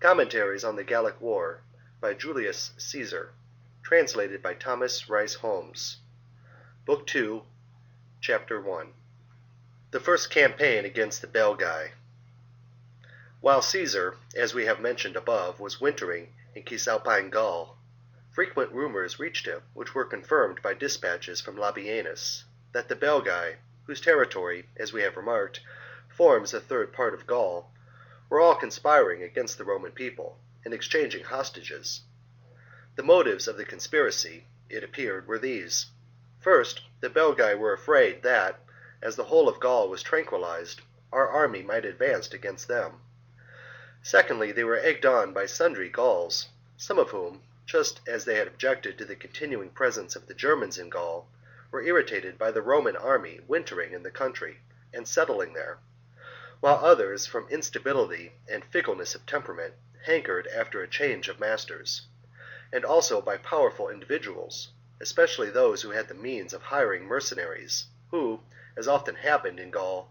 Commentaries on the Gallic War by Julius Caesar, translated by Thomas Rice Holmes. Book 2, Chapter 1. The first campaign against the Belgae. While Caesar, as we have mentioned above, was wintering in Cisalpine Gaul, frequent rumours reached him, which were confirmed by dispatches from Labienus, that the Belgae, whose territory, as we have remarked, forms a third part of Gaul, were all conspiring against the Roman people, and exchanging hostages. The motives of the conspiracy, it appeared, were these. First, the Belgae were afraid that, as the whole of Gaul was tranquilized, our army might advance against them. Secondly, they were egged on by sundry Gauls, some of whom, just as they had objected to the continuing presence of the Germans in Gaul, were irritated by the Roman army wintering in the country and settling there, while others, from instability and fickleness of temperament, hankered after a change of masters, and also by powerful individuals, especially those who had the means of hiring mercenaries, who, as often happened in Gaul,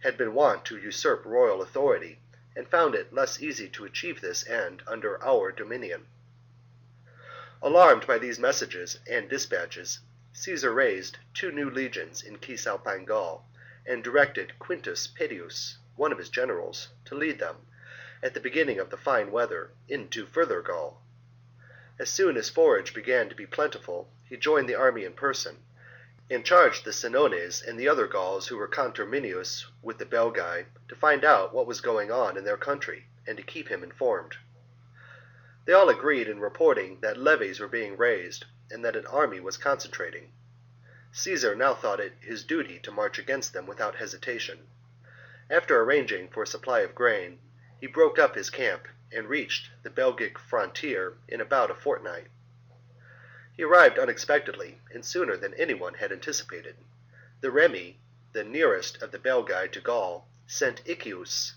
had been wont to usurp royal authority, and found it less easy to achieve this end under our dominion. Alarmed by these messages and dispatches, Caesar raised 2 new legions in Cisalpine Gaul, and directed Quintus Pedius, one of his generals, to lead them, at the beginning of the fine weather, into further Gaul. As soon as forage began to be plentiful, he joined the army in person, and charged the Senones and the other Gauls who were conterminous with the Belgae to find out what was going on in their country, and to keep him informed. They all agreed in reporting that levies were being raised, and that an army was concentrating. Caesar now thought it his duty to march against them without hesitation. After arranging for a supply of grain, he broke up his camp and reached the Belgic frontier in about a fortnight. He arrived unexpectedly, and sooner than anyone had anticipated. The Remi, the nearest of the Belgae to Gaul, sent Iccius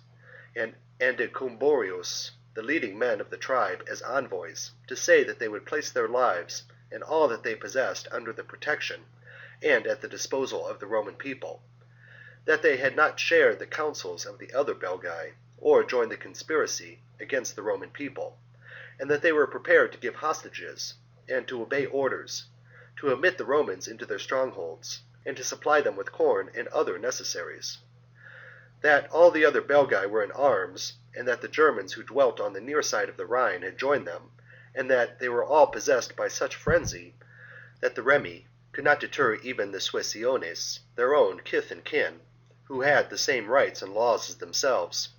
and Andecumborius, the leading men of the tribe, as envoys, to say that they would place their lives and all that they possessed under the protection and at the disposal of the Roman people, that they had not shared the counsels of the other Belgae, or joined the conspiracy against the Roman people, and that they were prepared to give hostages, and to obey orders, to admit the Romans into their strongholds, and to supply them with corn and other necessaries. That all the other Belgae were in arms, and that the Germans who dwelt on the near side of the Rhine had joined them, and that they were all possessed by such frenzy that the Remi could not deter even the Suessiones, their own kith and kin, who had the same rights and laws as themselves,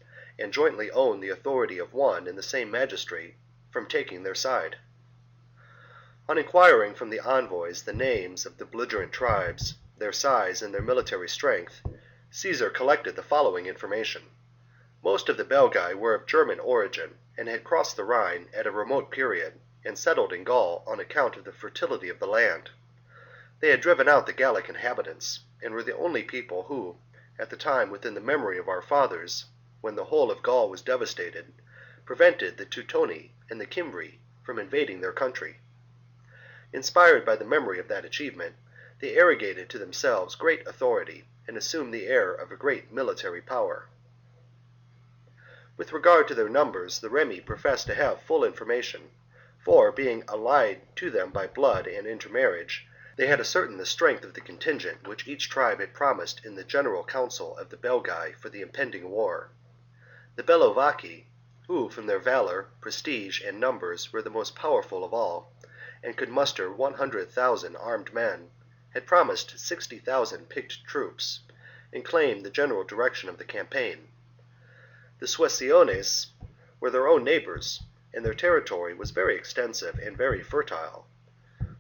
and jointly owned the authority of one and the same magistrate, from taking their side. On inquiring from the envoys the names of the belligerent tribes, their size, and their military strength, Caesar collected the following information. Most of the Belgae were of German origin, and had crossed the Rhine at a remote period, and settled in Gaul on account of the fertility of the land. They had driven out the Gallic inhabitants, and were the only people who, at the time within the memory of our fathers, when the whole of Gaul was devastated, prevented the Teutoni and the Cimbri from invading their country. Inspired by the memory of that achievement, they arrogated to themselves great authority, and assumed the air of a great military power. With regard to their numbers, the Remi professed to have full information, for, being allied to them by blood and intermarriage, they had ascertained the strength of the contingent which each tribe had promised in the general council of the Belgae for the impending war. The Bellovaci, who from their valour, prestige, and numbers were the most powerful of all, and could muster 100,000 armed men, had promised 60,000 picked troops, and claimed the general direction of the campaign. The Suessiones were their own neighbours, and their territory was very extensive and very fertile.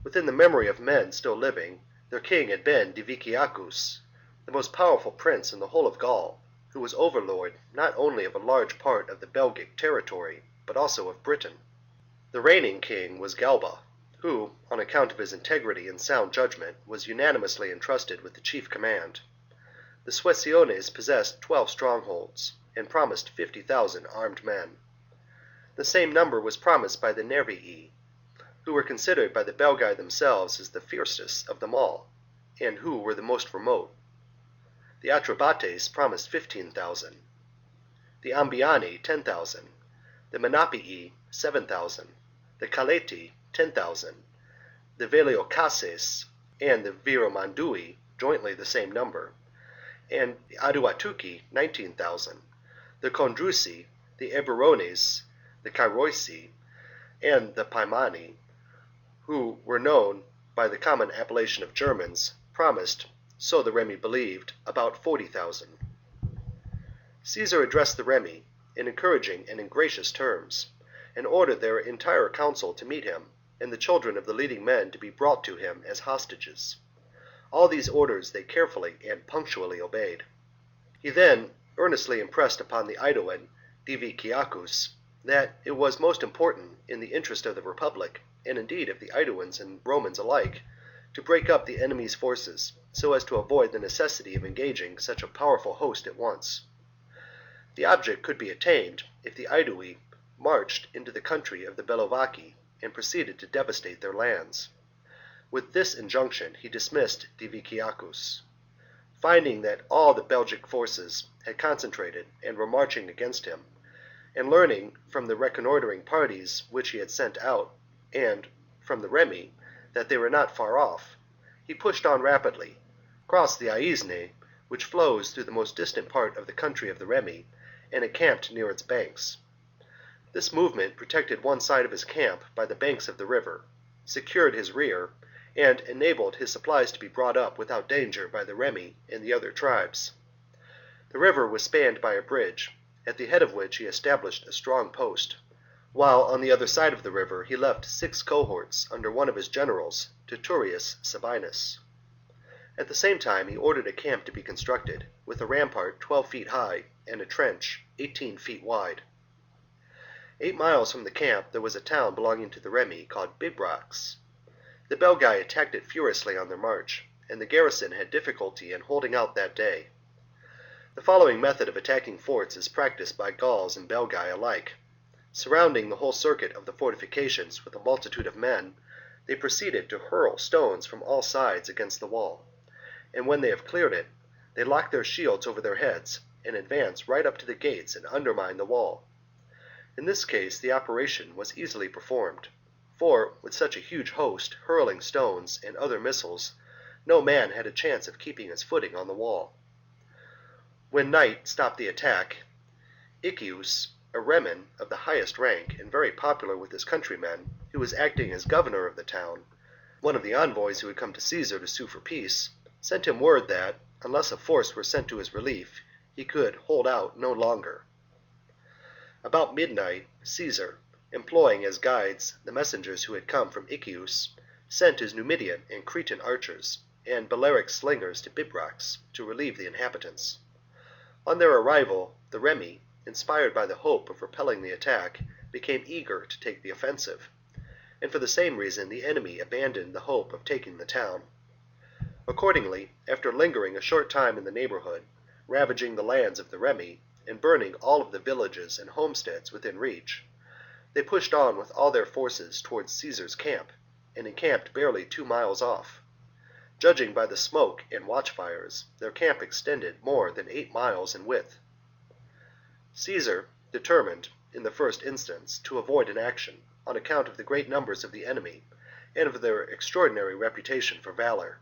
Within the memory of men still living, their king had been Diviciacus, the most powerful prince in the whole of Gaul, who was overlord not only of a large part of the Belgic territory, but also of Britain. The reigning king was Galba, who, on account of his integrity and sound judgment, was unanimously entrusted with the chief command. The Suessiones possessed 12 strongholds, and promised 50,000 armed men. The same number was promised by the Nervii, who were considered by the Belgae themselves as the fiercest of them all, and who were the most remote. The Atrebates promised 15,000, the Ambiani 10,000, the Menapii 7,000, the Caleti 10,000, the Veliocases and the Viromandui jointly the same number, and the Aduatuci 19,000, the Condrusi, the Eburones, the Cairoisi, and the Paimani, who were known by the common appellation of Germans, promised, so the Remi believed, about 40,000. Caesar addressed the Remi in encouraging and in gracious terms, and ordered their entire council to meet him, and the children of the leading men to be brought to him as hostages. All these orders they carefully and punctually obeyed. He then earnestly impressed upon the Aeduan Diviciacus that it was most important in the interest of the Republic, and indeed of the Aeduans and Romans alike, to break up the enemy's forces, so as to avoid the necessity of engaging such a powerful host at once. The object could be attained if the Aedui marched into the country of the Bellovaci and proceeded to devastate their lands. With this injunction he dismissed Diviciacus. Finding that all the Belgic forces had concentrated and were marching against him, and learning from the reconnoitering parties which he had sent out, and from the Remi, that they were not far off, he pushed on rapidly, crossed the Aisne, which flows through the most distant part of the country of the Remi, and encamped near its banks. This movement protected one side of his camp by the banks of the river, secured his rear, and enabled his supplies to be brought up without danger by the Remi and the other tribes. The river was spanned by a bridge, at the head of which he established a strong post, while on the other side of the river he left 6 cohorts under one of his generals, Titurius Sabinus. At the same time he ordered a camp to be constructed, with a rampart 12 feet high and a trench 18 feet wide. 8 miles from the camp there was a town belonging to the Remi called Bibrax. The Belgae attacked it furiously on their march, and the garrison had difficulty in holding out that day. The following method of attacking forts is practiced by Gauls and Belgae alike. Surrounding the whole circuit of the fortifications with a multitude of men, they proceeded to hurl stones from all sides against the wall, and when they have cleared it, they lock their shields over their heads and advance right up to the gates and undermine the wall. In this case the operation was easily performed, for with such a huge host hurling stones and other missiles, no man had a chance of keeping his footing on the wall. When night stopped the attack, Iccius, a Reman of the highest rank and very popular with his countrymen, who was acting as governor of the town, one of the envoys who had come to Caesar to sue for peace, sent him word that, unless a force were sent to his relief, he could hold out no longer. About midnight, Caesar, employing as guides the messengers who had come from Iccius, sent his Numidian and Cretan archers and Balearic slingers to Bibrax to relieve the inhabitants. On their arrival, the Remi, inspired by the hope of repelling the attack, became eager to take the offensive, and for the same reason the enemy abandoned the hope of taking the town. Accordingly, after lingering a short time in the neighbourhood, ravaging the lands of the Remi, and burning all of the villages and homesteads within reach, they pushed on with all their forces towards Caesar's camp, and encamped barely 2 miles off. Judging by the smoke and watchfires, their camp extended more than 8 miles in width. Caesar determined, in the first instance, to avoid an action, on account of the great numbers of the enemy, and of their extraordinary reputation for valor.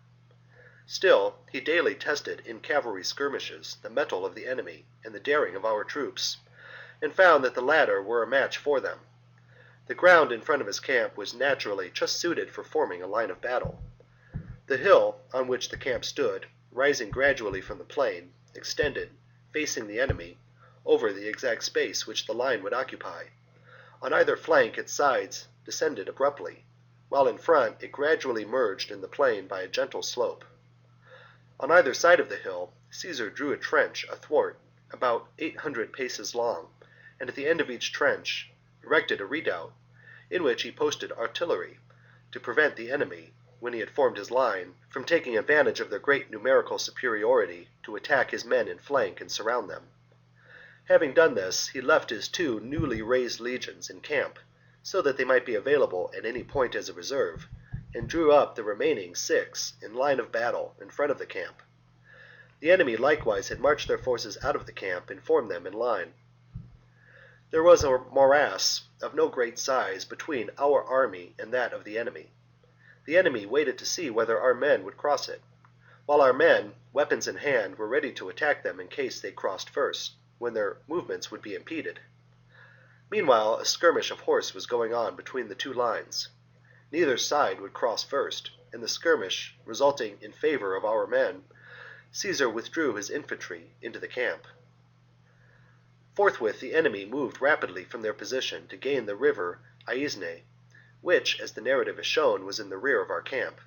Still, he daily tested in cavalry skirmishes the mettle of the enemy and the daring of our troops, and found that the latter were a match for them. The ground in front of his camp was naturally just suited for forming a line of battle. The hill on which the camp stood, rising gradually from the plain, extended, facing the enemy, over the exact space which the line would occupy. On either flank its sides descended abruptly, while in front it gradually merged in the plain by a gentle slope. On either side of the hill, Caesar drew a trench athwart, about 800 paces long, and at the end of each trench erected a redoubt, in which he posted artillery, to prevent the enemy, when he had formed his line, from taking advantage of their great numerical superiority to attack his men in flank and surround them. Having done this, he left his 2 newly raised legions in camp, so that they might be available at any point as a reserve, and drew up the remaining 6 in line of battle in front of the camp. The enemy likewise had marched their forces out of the camp and formed them in line. There was a morass of no great size between our army and that of the enemy. The enemy waited to see whether our men would cross it, while our men, weapons in hand, were ready to attack them in case they crossed first, when their movements would be impeded. Meanwhile, a skirmish of horse was going on between the two lines. Neither side would cross first, and the skirmish resulting in favour of our men, Caesar withdrew his infantry into the camp. Forthwith the enemy moved rapidly from their position to gain the river Aisne, which, as the narrative has shown, was in the rear of our camp.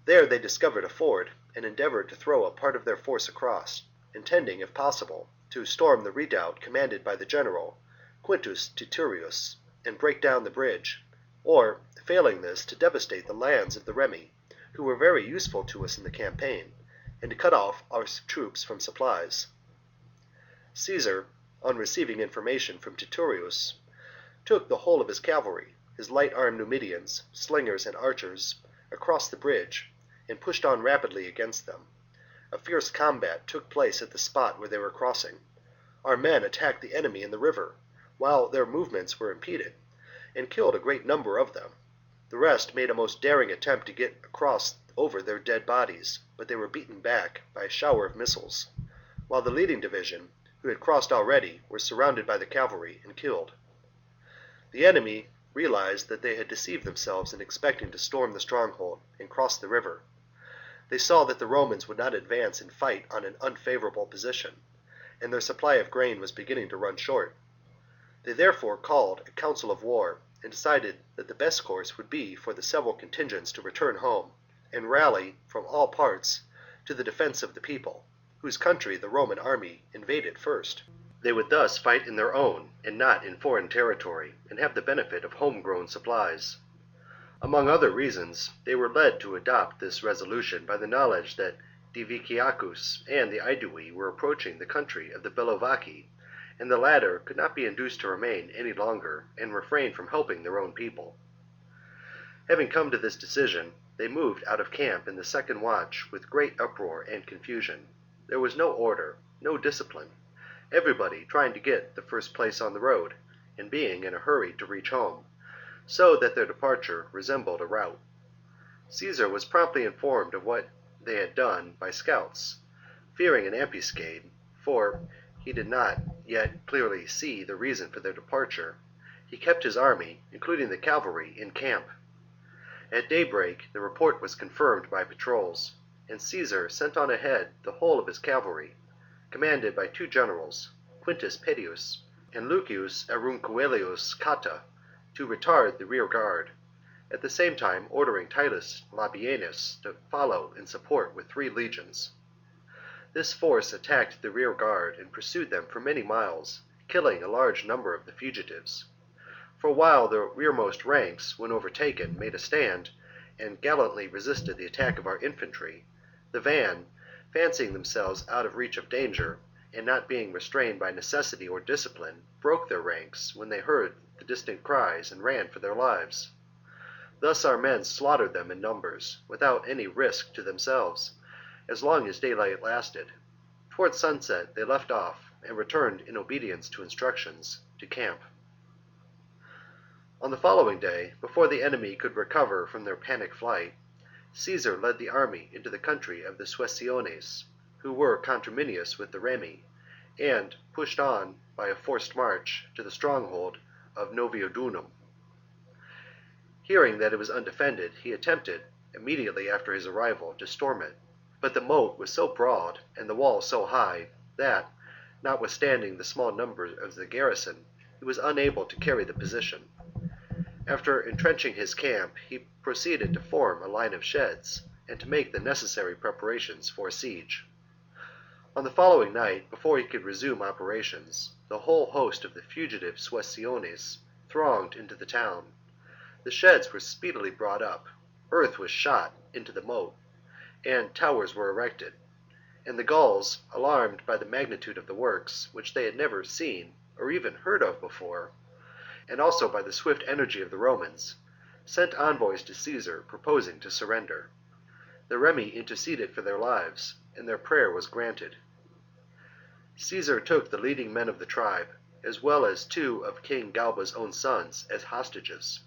There they discovered a ford, and endeavoured to throw a part of their force across, intending, if possible, to storm the redoubt commanded by the general, Quintus Titurius, and break down the bridge, or, failing this, to devastate the lands of the Remi, who were very useful to us in the campaign, and to cut off our troops from supplies. Caesar, on receiving information from Titurius, took the whole of his cavalry, his light-armed Numidians, slingers, and archers, across the bridge, and pushed on rapidly against them. A fierce combat took place at the spot where they were crossing. Our men attacked the enemy in the river, while their movements were impeded, and killed a great number of them. The rest made a most daring attempt to get across over their dead bodies, but they were beaten back by a shower of missiles, while the leading division, who had crossed already, were surrounded by the cavalry and killed. The enemy realized that they had deceived themselves in expecting to storm the stronghold and cross the river. They saw that the Romans would not advance and fight on an unfavourable position, and their supply of grain was beginning to run short. They therefore called a council of war, and decided that the best course would be for the several contingents to return home, and rally from all parts to the defence of the people, whose country the Roman army invaded first. They would thus fight in their own and not in foreign territory, and have the benefit of home-grown supplies. Among other reasons, they were led to adopt this resolution by the knowledge that Diviciacus and the Aedui were approaching the country of the Bellovaci, and the latter could not be induced to remain any longer and refrain from helping their own people. Having come to this decision, they moved out of camp in the second watch with great uproar and confusion. There was no order, no discipline, everybody trying to get the first place on the road, and being in a hurry to reach home, so that their departure resembled a rout. Caesar was promptly informed of what they had done by scouts. Fearing an ambuscade, for he did not yet clearly see the reason for their departure, he kept his army, including the cavalry, in camp. At daybreak the report was confirmed by patrols, and Caesar sent on ahead the whole of his cavalry, commanded by two generals, Quintus Pedius and Lucius Aurunculeius Cotta, to retard the rear guard, at the same time ordering Titus Labienus to follow in support with 3 legions. This force attacked the rear guard and pursued them for many miles, killing a large number of the fugitives. For while the rearmost ranks, when overtaken, made a stand, and gallantly resisted the attack of our infantry, the van, fancying themselves out of reach of danger, and not being restrained by necessity or discipline, broke their ranks when they heard the distant cries and ran for their lives. Thus our men slaughtered them in numbers, without any risk to themselves, as long as daylight lasted. Towards sunset they left off, and returned in obedience to instructions to camp. On the following day, before the enemy could recover from their panic flight, Caesar led the army into the country of the Suessiones, who were conterminous with the Remi, and pushed on by a forced march to the stronghold of Noviodunum. Hearing that it was undefended, he attempted, immediately after his arrival, to storm it, but the moat was so broad and the wall so high that, notwithstanding the small number of the garrison, he was unable to carry the position. After entrenching his camp, he proceeded to form a line of sheds, and to make the necessary preparations for a siege. On the following night, before he could resume operations, the whole host of the fugitive Suessiones thronged into the town. The sheds were speedily brought up, earth was shot into the moat, and towers were erected, and the Gauls, alarmed by the magnitude of the works, which they had never seen or even heard of before, and also by the swift energy of the Romans, sent envoys to Caesar proposing to surrender. The Remi interceded for their lives, and their prayer was granted. Caesar took the leading men of the tribe, as well as 2 of King Galba's own sons, as hostages.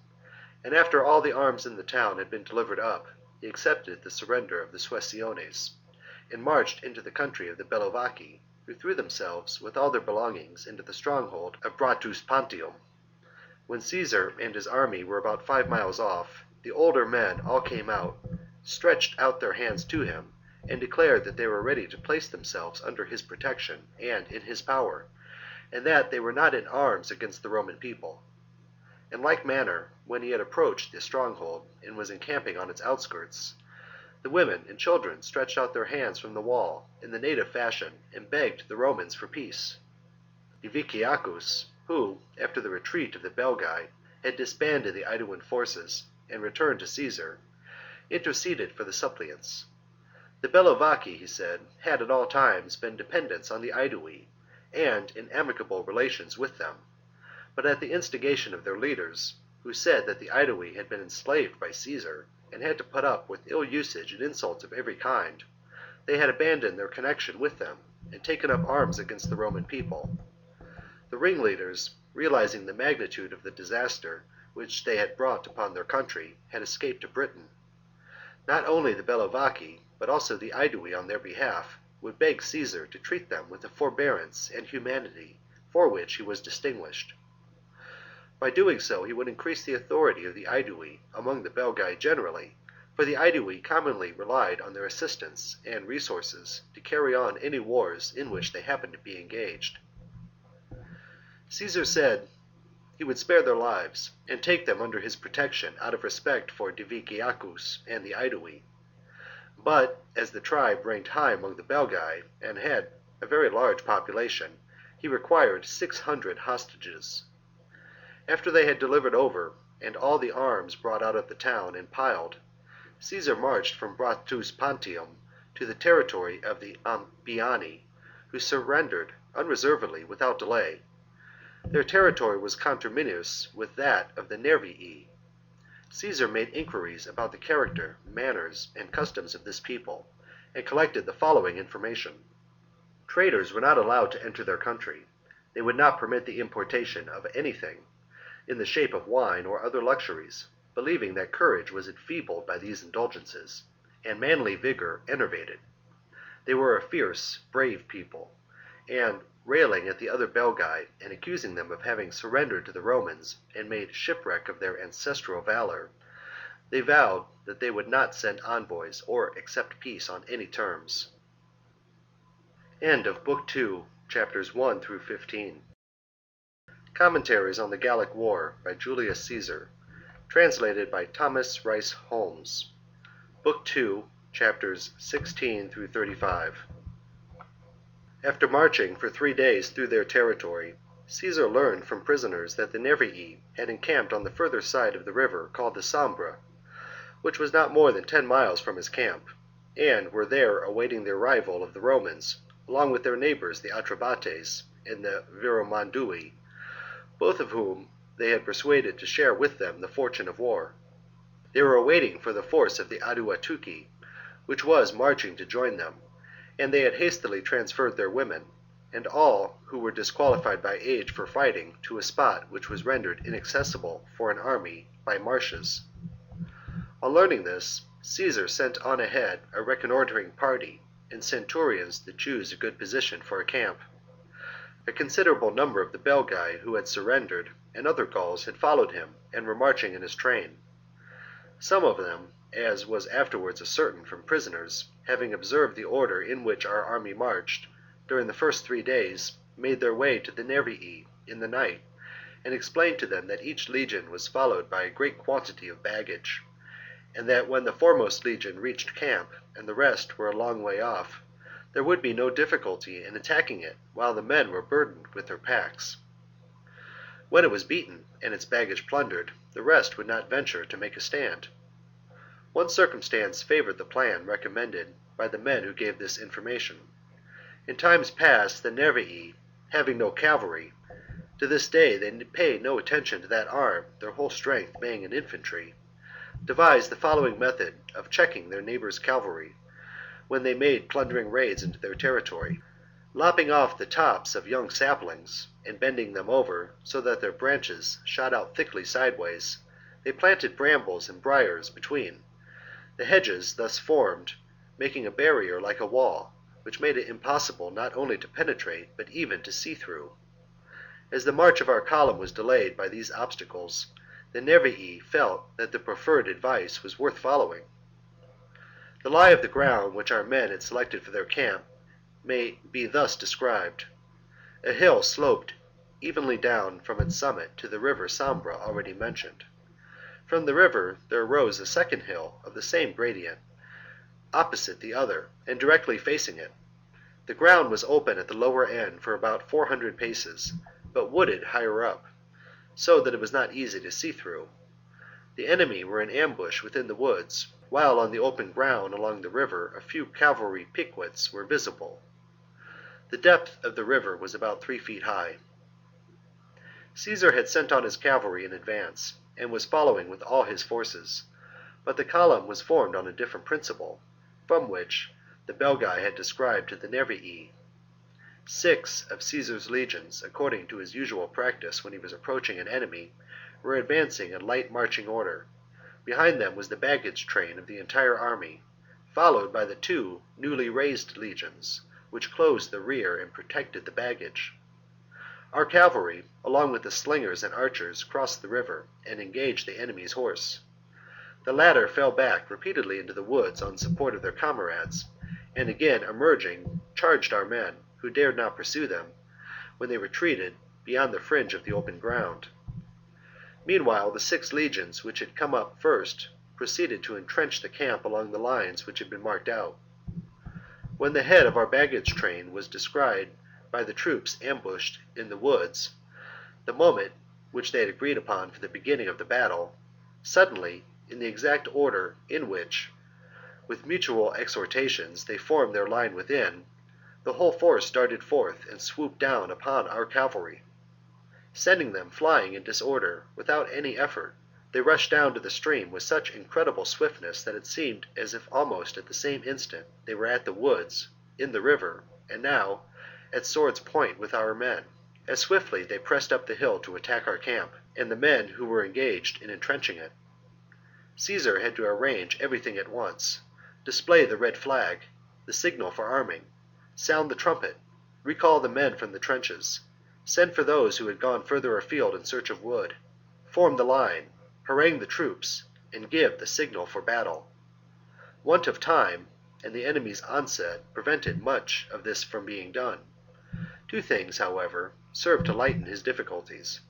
And after all the arms in the town had been delivered up, he accepted the surrender of the Suessiones, and marched into the country of the Bellovaci, who threw themselves with all their belongings into the stronghold of Bratus Pantium. When Caesar and his army were about 5 miles off, the older men all came out, stretched out their hands to him, and declared that they were ready to place themselves under his protection and in his power, and that they were not in arms against the Roman people. In like manner, when he had approached the stronghold and was encamping on its outskirts, the women and children stretched out their hands from the wall in the native fashion and begged the Romans for peace. Diviciacus, who, after the retreat of the Belgae, had disbanded the Aeduan forces and returned to Caesar, interceded for the suppliants. The Bellovaci, he said, had at all times been dependents on the Aedui, and in amicable relations with them, but at the instigation of their leaders, who said that the Aedui had been enslaved by Caesar, and had to put up with ill usage and insults of every kind, they had abandoned their connection with them, and taken up arms against the Roman people. The ringleaders, realizing the magnitude of the disaster which they had brought upon their country, had escaped to Britain. Not only the Bellovaci, but also the Aedui on their behalf, would beg Caesar to treat them with the forbearance and humanity for which he was distinguished. By doing so he would increase the authority of the Aedui among the Belgae generally, for the Aedui commonly relied on their assistance and resources to carry on any wars in which they happened to be engaged. Caesar said he would spare their lives and take them under his protection out of respect for Diviciacus and the Aedui. But as the tribe ranked high among the Belgae and had a very large population, he required 600 hostages. After they had delivered over, and all the arms brought out of the town and piled, Caesar marched from Bratus Pantium to the territory of the Ambiani, who surrendered unreservedly without delay. Their territory was conterminous with that of the Nervii. Caesar made inquiries about the character, manners, and customs of this people, and collected the following information. Traders were not allowed to enter their country. They would not permit the importation of anything in the shape of wine or other luxuries, believing that courage was enfeebled by these indulgences, and manly vigor enervated. They were a fierce, brave people, and railing at the other Belgae and accusing them of having surrendered to the Romans and made shipwreck of their ancestral valor, they vowed that they would not send envoys or accept peace on any terms. End of Book 2, chapters 1 through 15. Commentaries on the Gallic War by Julius Caesar, translated by Thomas Rice Holmes. Book 2, chapters 16 through 35. After marching for 3 days through their territory, Caesar learned from prisoners that the Nervii had encamped on the further side of the river called the Sambre, which was not more than 10 miles from his camp, and were there awaiting the arrival of the Romans, along with their neighbours the Atrebates and the Viromandui, both of whom they had persuaded to share with them the fortune of war. They were waiting for the force of the Aduatuci, which was marching to join them, and they had hastily transferred their women, and all who were disqualified by age for fighting, to a spot which was rendered inaccessible for an army by marshes. On learning this, Caesar sent on ahead a reconnoitering party and centurions to choose a good position for a camp. A considerable number of the Belgae who had surrendered and other Gauls had followed him and were marching in his train. Some of them, as was afterwards ascertained from prisoners, having observed the order in which our army marched during the first 3 days, made their way to the Nervii in the night, and explained to them that each legion was followed by a great quantity of baggage, and that when the foremost legion reached camp and the rest were a long way off, there would be no difficulty in attacking it while the men were burdened with their packs. When it was beaten and its baggage plundered, the rest would not venture to make a stand. One circumstance favored the plan recommended by the men who gave this information. In times past, the Nervii, having no cavalry, to this day they pay no attention to that arm, their whole strength being in infantry, devised the following method of checking their neighbours' cavalry when they made plundering raids into their territory. Lopping off the tops of young saplings and bending them over so that their branches shot out thickly sideways, they planted brambles and briars between, the hedges thus formed making a barrier like a wall, which made it impossible not only to penetrate but even to see through. As the march of our column was delayed by these obstacles, the Nervii felt that the proffered advice was worth following. The lie of the ground which our men had selected for their camp may be thus described. A hill sloped evenly down from its summit to the river Sambre already mentioned. From the river there arose a second hill of the same gradient, opposite the other, and directly facing it. The ground was open at the lower end for about 400 paces, but wooded higher up, so that it was not easy to see through. The enemy were in ambush within the woods, while on the open ground along the river a few cavalry piquets were visible. The depth of the river was about 3 feet high. Caesar had sent on his cavalry in advance, and was following with all his forces, but the column was formed on a different principle, from which the Belgae had described to the Nervii. 6 of Caesar's legions, according to his usual practice when he was approaching an enemy, were advancing in light marching order. Behind them was the baggage train of the entire army, followed by the 2 newly raised legions, which closed the rear and protected the baggage. Our cavalry, along with the slingers and archers, crossed the river and engaged the enemy's horse. The latter fell back repeatedly into the woods on support of their comrades, and again emerging, charged our men, who dared not pursue them, when they retreated beyond the fringe of the open ground. Meanwhile, the 6 legions which had come up first proceeded to entrench the camp along the lines which had been marked out. When the head of our baggage train was descried by the troops ambushed in the woods, the moment which they had agreed upon for the beginning of the battle, suddenly, in the exact order in which, with mutual exhortations, they formed their line within, the whole force darted forth and swooped down upon our cavalry. Sending them flying in disorder, without any effort, they rushed down to the stream with such incredible swiftness that it seemed as if almost at the same instant they were at the woods, in the river, and now at sword's point with our men. As swiftly they pressed up the hill to attack our camp, and the men who were engaged in entrenching it. Caesar had to arrange everything at once, display the red flag, the signal for arming, sound the trumpet, recall the men from the trenches, send for those who had gone further afield in search of wood, form the line, harangue the troops, and give the signal for battle. Want of time and the enemy's onset prevented much of this from being done. 2 things, however, served to lighten his difficulties.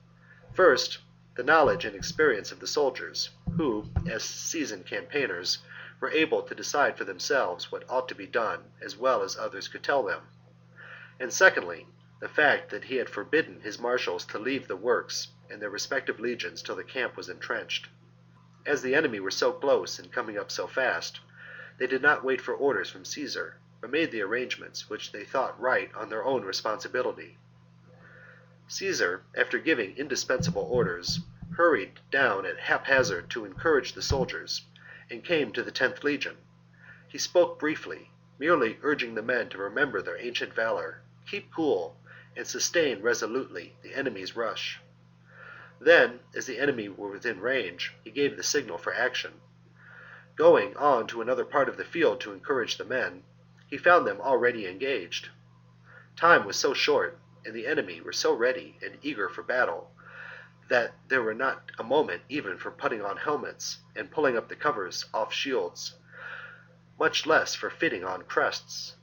First, the knowledge and experience of the soldiers, who, as seasoned campaigners, were able to decide for themselves what ought to be done as well as others could tell them. And secondly, the fact that he had forbidden his marshals to leave the works and their respective legions till the camp was entrenched. As the enemy were so close and coming up so fast, they did not wait for orders from Caesar, but made the arrangements which they thought right on their own responsibility. Caesar, after giving indispensable orders, hurried down at haphazard to encourage the soldiers, and came to the 10th Legion. He spoke briefly, merely urging the men to remember their ancient valor, keep cool, and sustain resolutely the enemy's rush. Then, as the enemy were within range, he gave the signal for action. Going on to another part of the field to encourage the men, he found them already engaged. Time was so short, and the enemy were so ready and eager for battle, that there were not a moment even for putting on helmets and pulling up the covers off shields, much less for fitting on crests.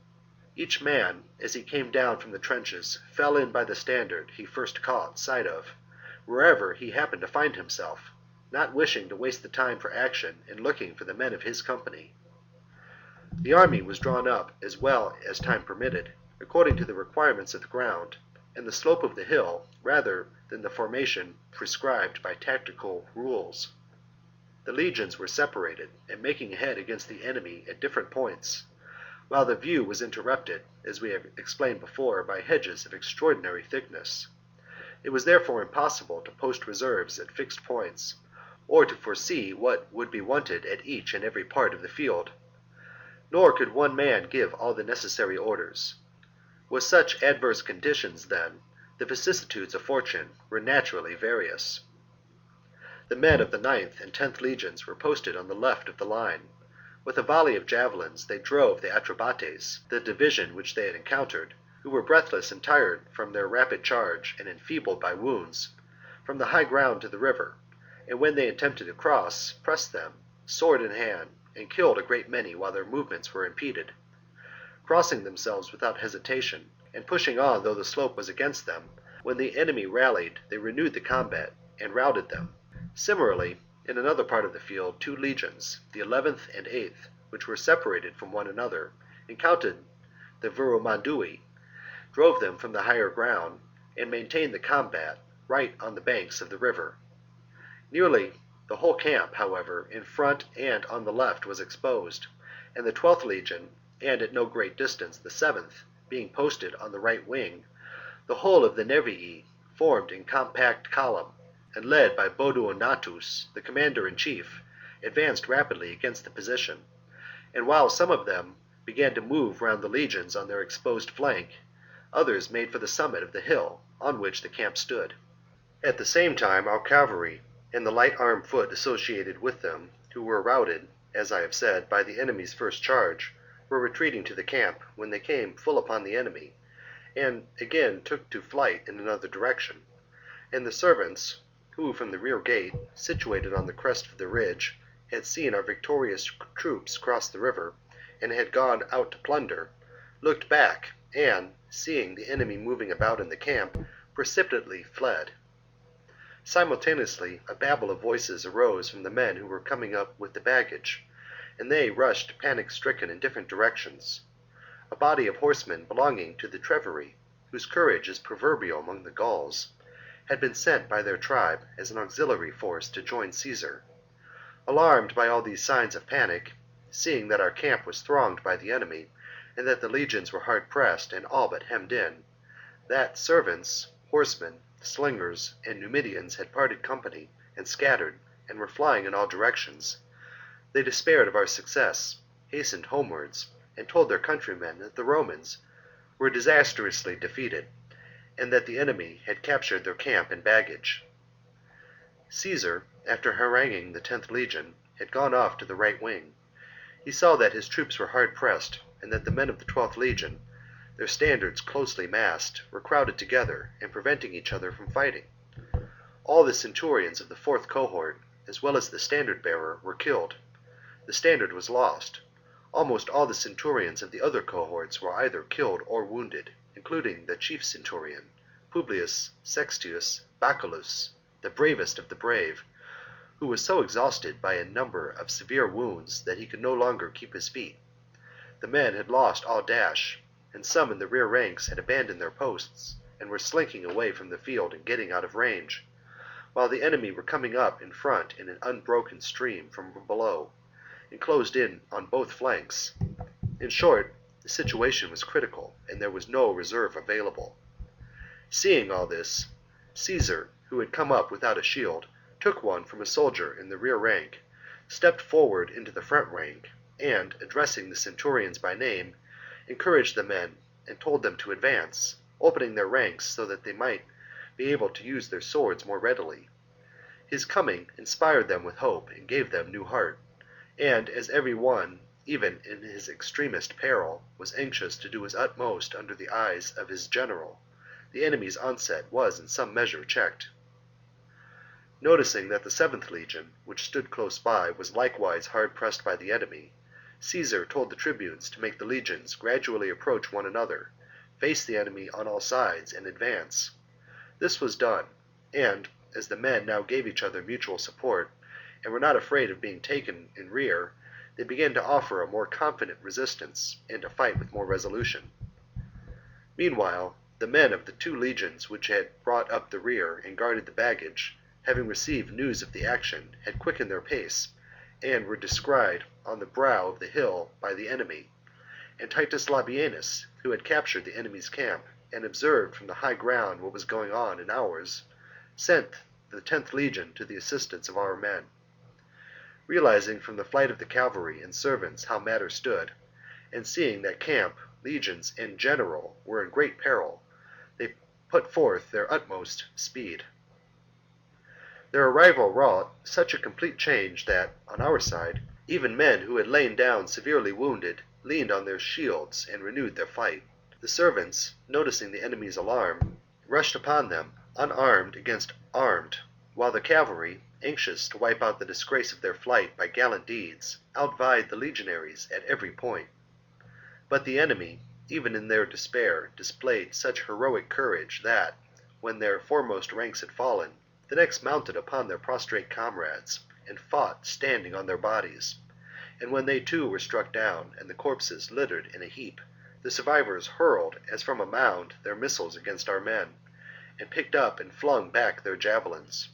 Each man, as he came down from the trenches, fell in by the standard he first caught sight of, wherever he happened to find himself, not wishing to waste the time for action in looking for the men of his company. The army was drawn up as well as time permitted, according to the requirements of the ground, and the slope of the hill, rather than the formation prescribed by tactical rules. The legions were separated and making head against the enemy at different points, while the view was interrupted, as we have explained before, by hedges of extraordinary thickness. It was therefore impossible to post reserves at fixed points, or to foresee what would be wanted at each and every part of the field. Nor could one man give all the necessary orders. With such adverse conditions, then, the vicissitudes of fortune were naturally various. The men of the 9th and 10th legions were posted on the left of the line. With a volley of javelins they drove the Atrebates, the division which they had encountered, who were breathless and tired from their rapid charge and enfeebled by wounds, from the high ground to the river, and when they attempted to cross, pressed them, sword in hand, and killed a great many while their movements were impeded. Crossing themselves without hesitation, and pushing on though the slope was against them, when the enemy rallied they renewed the combat and routed them. Similarly, in another part of the field, 2 legions, the 11th and 8th, which were separated from one another, encountered the Virumandui, drove them from the higher ground, and maintained the combat right on the banks of the river. Nearly the whole camp, however, in front and on the left was exposed, and the 12th legion, and at no great distance the 7th, being posted on the right wing, the whole of the Nervii formed in compact column, and led by Boduonatus, the commander-in-chief, advanced rapidly against the position, and while some of them began to move round the legions on their exposed flank, others made for the summit of the hill on which the camp stood. At the same time our cavalry, and the light armed foot associated with them, who were routed, as I have said, by the enemy's first charge, were retreating to the camp when they came full upon the enemy, and again took to flight in another direction. And the servants, who from the rear gate, situated on the crest of the ridge, had seen our victorious troops cross the river, and had gone out to plunder, looked back, and, seeing the enemy moving about in the camp, precipitately fled. Simultaneously a babel of voices arose from the men who were coming up with the baggage, and they rushed panic-stricken in different directions. A body of horsemen belonging to the Treveri, whose courage is proverbial among the Gauls, had been sent by their tribe as an auxiliary force to join Caesar. Alarmed by all these signs of panic, seeing that our camp was thronged by the enemy, and that the legions were hard-pressed and all but hemmed in, that servants, horsemen, slingers, and Numidians had parted company and scattered, and were flying in all directions, they despaired of our success, hastened homewards, and told their countrymen that the Romans were disastrously defeated, and that the enemy had captured their camp and baggage. Caesar, after haranguing the 10th legion, had gone off to the right wing. He saw that his troops were hard pressed, and that the men of the 12th legion, their standards closely massed, were crowded together and preventing each other from fighting. All the centurions of the 4th cohort, as well as the standard-bearer, were killed. The standard was lost. Almost all the centurions of the other cohorts were either killed or wounded, including the chief centurion, Publius Sextius Baculus, the bravest of the brave, who was so exhausted by a number of severe wounds that he could no longer keep his feet. The men had lost all dash, and some in the rear ranks had abandoned their posts and were slinking away from the field and getting out of range, while the enemy were coming up in front in an unbroken stream from below, and closed in on both flanks. In short, the situation was critical, and there was no reserve available. Seeing all this, Caesar, who had come up without a shield, took one from a soldier in the rear rank, stepped forward into the front rank, and, addressing the centurions by name, encouraged the men and told them to advance, opening their ranks so that they might be able to use their swords more readily. His coming inspired them with hope and gave them new heart, and as every one, even in his extremest peril, was anxious to do his utmost under the eyes of his general, the enemy's onset was in some measure checked. Noticing that the 7th legion, which stood close by, was likewise hard pressed by the enemy, Caesar told the tribunes to make the legions gradually approach one another, face the enemy on all sides, and advance. This was done, and, as the men now gave each other mutual support, and were not afraid of being taken in rear, they began to offer a more confident resistance, and to fight with more resolution. Meanwhile, the men of the 2 legions which had brought up the rear and guarded the baggage, having received news of the action, had quickened their pace, and were descried on the brow of the hill by the enemy, and Titus Labienus, who had captured the enemy's camp, and observed from the high ground what was going on in ours, sent the 10th legion to the assistance of our men. Realizing from the flight of the cavalry and servants how matters stood, and seeing that camp legions in general were in great peril, they put forth their utmost speed. Their arrival wrought such a complete change that, on our side, even men who had lain down severely wounded leaned on their shields and renewed their fight. The servants, noticing the enemy's alarm, rushed upon them, unarmed against armed, while the cavalry, anxious to wipe out the disgrace of their flight by gallant deeds, outvied the legionaries at every point. But the enemy, even in their despair, displayed such heroic courage that, when their foremost ranks had fallen, the next mounted upon their prostrate comrades, and fought standing on their bodies, and when they too were struck down, and the corpses littered in a heap, the survivors hurled, as from a mound, their missiles against our men, and picked up and flung back their javelins.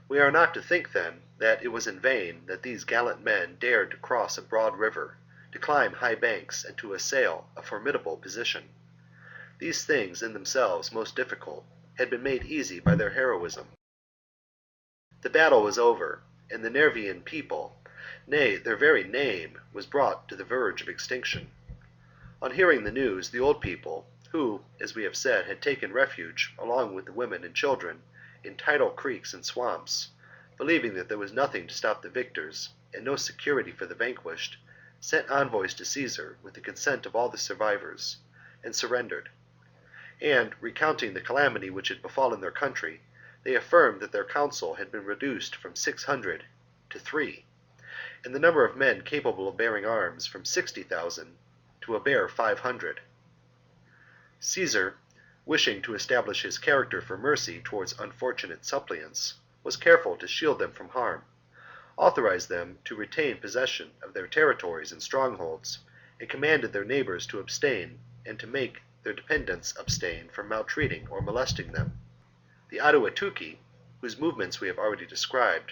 We are not to think, then, that it was in vain that these gallant men dared to cross a broad river, to climb high banks, and to assail a formidable position. These things, in themselves most difficult, had been made easy by their heroism. The battle was over, and the Nervian people, nay, their very name, was brought to the verge of extinction. On hearing the news, the old people, who, as we have said, had taken refuge, along with the women and children, in tidal creeks and swamps, believing that there was nothing to stop the victors, and no security for the vanquished, sent envoys to Caesar with the consent of all the survivors, and surrendered. And, recounting the calamity which had befallen their country, they affirmed that their council had been reduced from 600 to 3, and the number of men capable of bearing arms from 60,000 to a bare 500. Caesar, wishing to establish his character for mercy towards unfortunate suppliants, was careful to shield them from harm, authorized them to retain possession of their territories and strongholds, and commanded their neighbours to abstain and to make their dependents abstain from maltreating or molesting them. The Aduatuci, whose movements we have already described,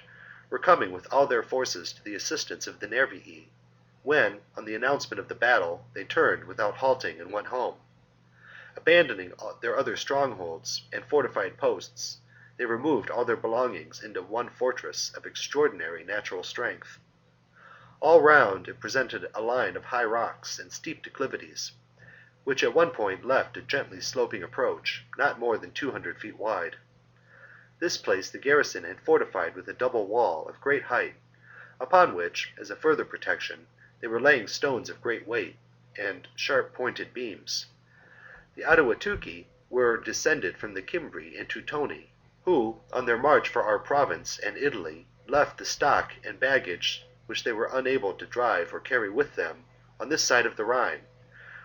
were coming with all their forces to the assistance of the Nervii, when, on the announcement of the battle, they turned without halting and went home. Abandoning their other strongholds and fortified posts, they removed all their belongings into one fortress of extraordinary natural strength. All round it presented a line of high rocks and steep declivities, which at one point left a gently sloping approach, not more than 200 feet wide. This place the garrison had fortified with a double wall of great height, upon which, as a further protection, they were laying stones of great weight and sharp-pointed beams. The Aduatuci were descended from the Cimbri and Teutoni, who, on their march for our province and Italy, left the stock and baggage which they were unable to drive or carry with them on this side of the Rhine,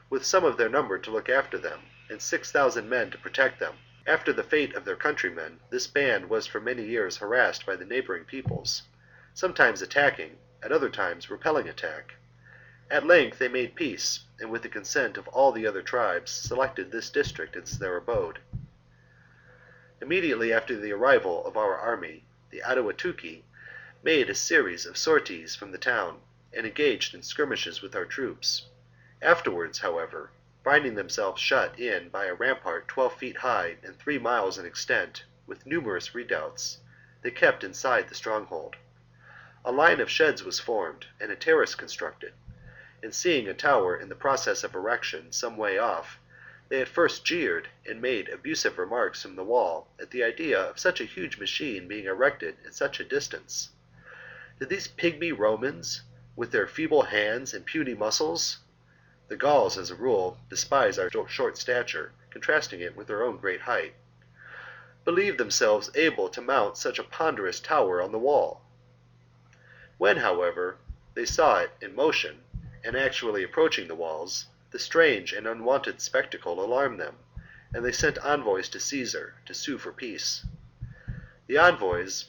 with some of their number to look after them, and 6,000 men to protect them. After the fate of their countrymen, this band was for many years harassed by the neighbouring peoples, sometimes attacking, at other times repelling attack. At length they made peace, and with the consent of all the other tribes, selected this district as their abode. Immediately after the arrival of our army, the Aduatuci made a series of sorties from the town, and engaged in skirmishes with our troops. Afterwards, however, finding themselves shut in by a rampart 12 feet high and 3 miles in extent, with numerous redoubts, they kept inside the stronghold. A line of sheds was formed, and a terrace constructed, and seeing a tower in the process of erection some way off, they at first jeered and made abusive remarks from the wall at the idea of such a huge machine being erected at such a distance. Did these pygmy Romans, with their feeble hands and puny muscles — the Gauls, as a rule, despise our short stature, contrasting it with their own great height — believe themselves able to mount such a ponderous tower on the wall? When, however, they saw it in motion, and actually approaching the walls, the strange and unwonted spectacle alarmed them, and they sent envoys to Caesar to sue for peace. The envoys,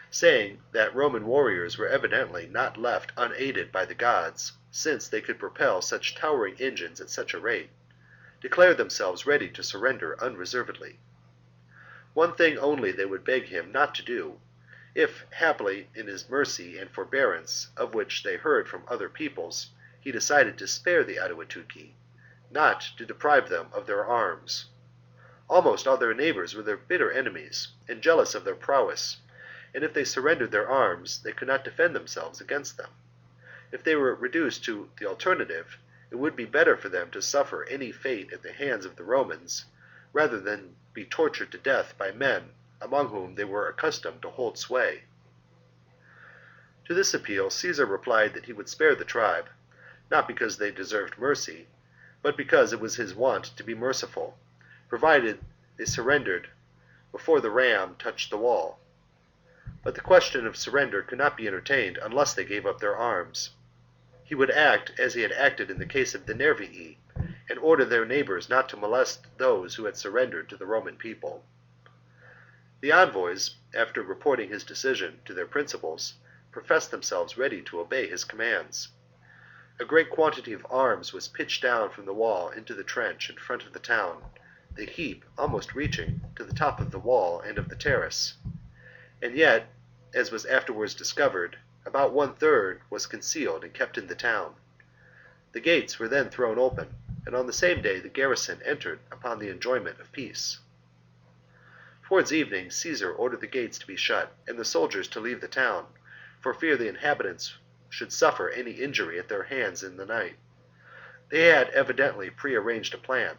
saying that Roman warriors were evidently not left unaided by the gods, since they could propel such towering engines at such a rate, declared themselves ready to surrender unreservedly. One thing only they would beg him not to do, if haply in his mercy and forbearance, of which they heard from other peoples, he decided to spare the Aduatuci, not to deprive them of their arms. Almost all their neighbours were their bitter enemies, and jealous of their prowess, and if they surrendered their arms, they could not defend themselves against them. If they were reduced to the alternative, it would be better for them to suffer any fate at the hands of the Romans, rather than be tortured to death by men among whom they were accustomed to hold sway. To this appeal Caesar replied that he would spare the tribe, not because they deserved mercy, but because it was his wont to be merciful, provided they surrendered before the ram touched the wall. But the question of surrender could not be entertained unless they gave up their arms. He would act as he had acted in the case of the Nervii, and order their neighbours not to molest those who had surrendered to the Roman people. The envoys, after reporting his decision to their principals, professed themselves ready to obey his commands. A great quantity of arms was pitched down from the wall into the trench in front of the town, the heap almost reaching to the top of the wall and of the terrace. And yet, as was afterwards discovered, about 1/3 was concealed and kept in the town. The gates were then thrown open, and on the same day the garrison entered upon the enjoyment of peace. Towards evening Caesar ordered the gates to be shut and the soldiers to leave the town, for fear the inhabitants should suffer any injury at their hands in the night. They had evidently prearranged a plan,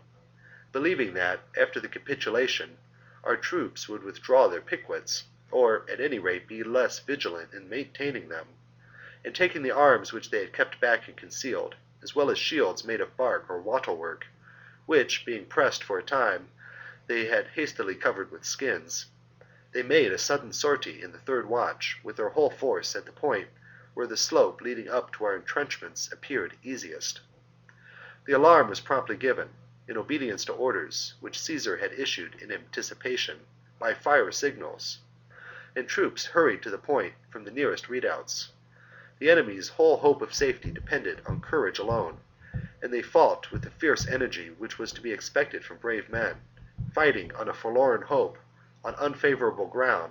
believing that, after the capitulation, our troops would withdraw their piquets, or at any rate be less vigilant in maintaining them, and taking the arms which they had kept back and concealed, as well as shields made of bark or wattle-work, which, being pressed for a time, they had hastily covered with skins, they made a sudden sortie in the third watch, with their whole force at the point where the slope leading up to our entrenchments appeared easiest. The alarm was promptly given, in obedience to orders which Caesar had issued in anticipation by fire signals, and troops hurried to the point from the nearest redoubts. The enemy's whole hope of safety depended on courage alone, and they fought with the fierce energy which was to be expected from brave men, fighting on a forlorn hope, on unfavourable ground,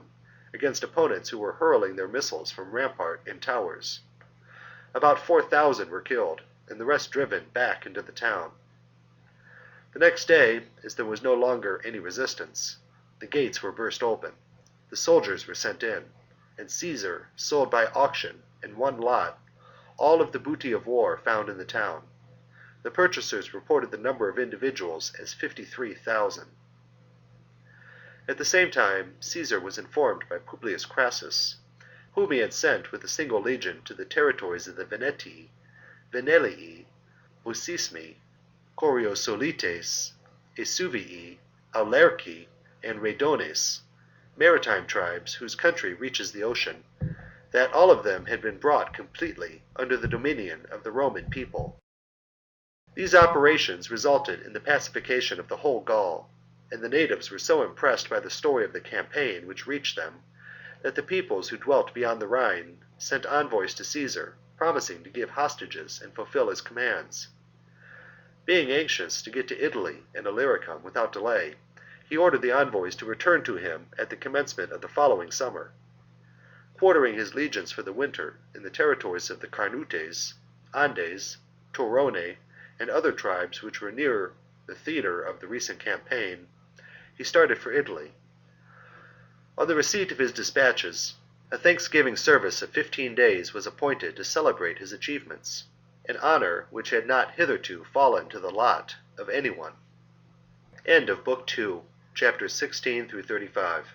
against opponents who were hurling their missiles from rampart and towers. About 4,000 were killed, and the rest driven back into the town. The next day, as there was no longer any resistance, the gates were burst open, the soldiers were sent in, and Caesar sold by auction, in one lot, all of the booty of war found in the town. The purchasers reported the number of individuals as 53,000. At the same time, Caesar was informed by Publius Crassus, whom he had sent with a single legion to the territories of the Venetii, Venelii, Bucismi, Coriosolites, Esuvii, Aulerci, and Rhedones, maritime tribes whose country reaches the ocean, that all of them had been brought completely under the dominion of the Roman people. These operations resulted in the pacification of the whole Gaul, and the natives were so impressed by the story of the campaign which reached them, that the peoples who dwelt beyond the Rhine sent envoys to Caesar, promising to give hostages and fulfill his commands. Being anxious to get to Italy and Illyricum without delay, he ordered the envoys to return to him at the commencement of the following summer. Quartering his legions for the winter in the territories of the Carnutes, Andes, Torone, and other tribes which were near the theatre of the recent campaign, he started for Italy. On the receipt of his dispatches, a thanksgiving service of 15 days was appointed to celebrate his achievements, an honour which had not hitherto fallen to the lot of anyone. End of Book 2, chapters 16 through 35.